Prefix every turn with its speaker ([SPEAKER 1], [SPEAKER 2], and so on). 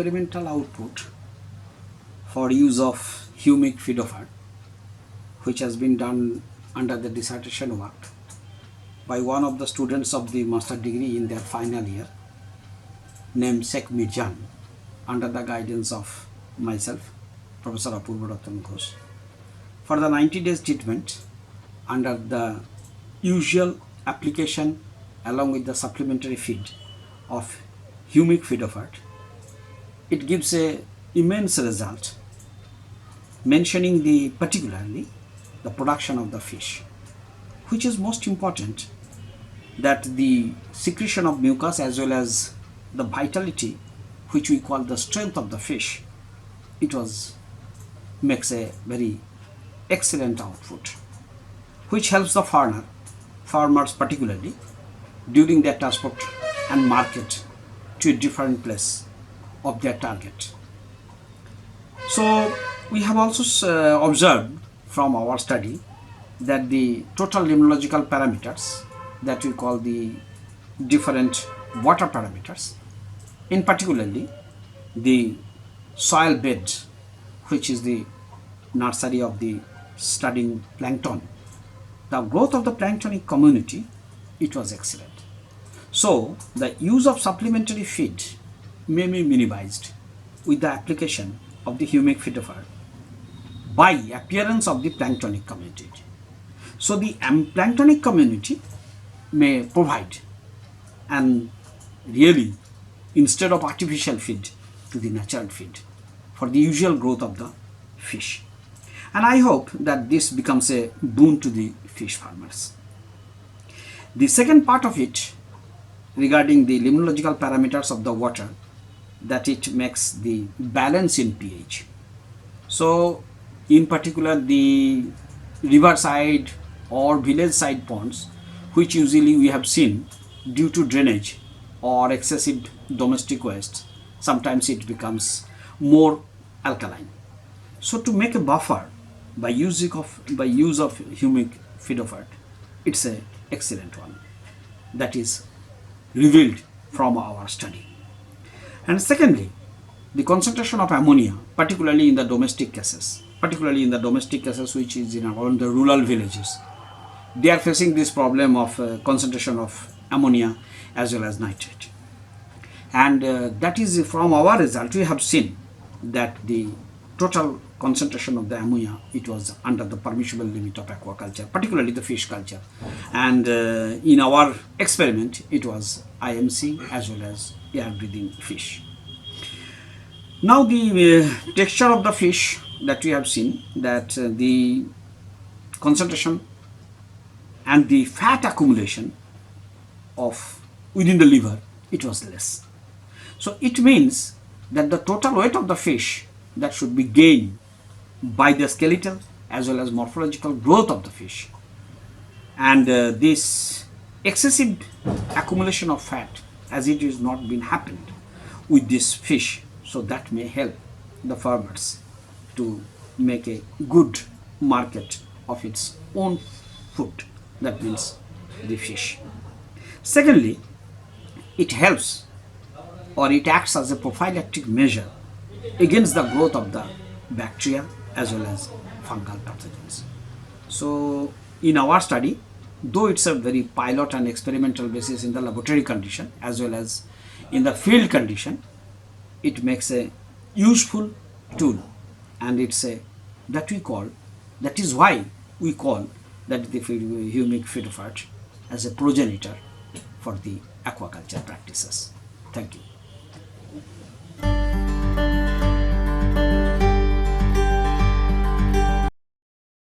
[SPEAKER 1] experimental output for use of Humic Feed O Fert, which has been done under the dissertation work by one of the students of the master degree in their final year, named Sheikh Mirjan, under the guidance of myself, Professor Apurbo Ratan Ghosh, for the 90 days treatment under the usual application along with the supplementary feed of Humic Feed O Fert. It gives a immense result, mentioning particularly the production of the fish, which is most important, that the secretion of mucus as well as the vitality, which we call the strength of the fish, makes a very excellent output, which helps the farmers particularly during their transport and market to a different place of their target. So we have also observed from our study that the total limnological parameters that we call the different water parameters, in particularly the soil bed, which is the nursery of the studying plankton, the growth of the planktonic community, it was excellent. So the use of supplementary feed may be minimized with the application of the Humic Feed O Fert by appearance of the planktonic community. So the planktonic community may provide, and really, instead of artificial feed, to the natural feed for the usual growth of the fish. And I hope that this becomes a boon to the fish farmers. The second part of it, regarding the limnological parameters of the water, that it makes the balance in pH. So in particular, the riverside or village side ponds, which usually we have seen due to drainage or excessive domestic waste, sometimes it becomes more alkaline. So to make a buffer by use of Humic Feed O Fert, it's an excellent one that is revealed from our study. And secondly, the concentration of ammonia, particularly in the domestic cases which is in around the rural villages, they are facing this problem of concentration of ammonia as well as nitrate. And that is, from our result, we have seen that the total concentration of the ammonia, it was under the permissible limit of aquaculture, particularly the fish culture. And in our experiment, it was IMC as well as air breathing fish. Now the texture of the fish that we have seen, that the concentration and the fat accumulation of within the liver, it was less. So it means that the total weight of the fish that should be gained by the skeletal as well as morphological growth of the fish, and this excessive accumulation of fat, as it is not been happened with this fish, so that may help the farmers to make a good market of its own food, that means the fish. Secondly, it helps, or it acts as a prophylactic measure against the growth of the bacteria as well as fungal pathogens. So in our study, though it's a very pilot and experimental basis in the laboratory condition as well as in the field condition, it makes a useful tool, and that is why we call that the Humic Feed O Fert as a progenitor for the aquaculture practices. Thank you.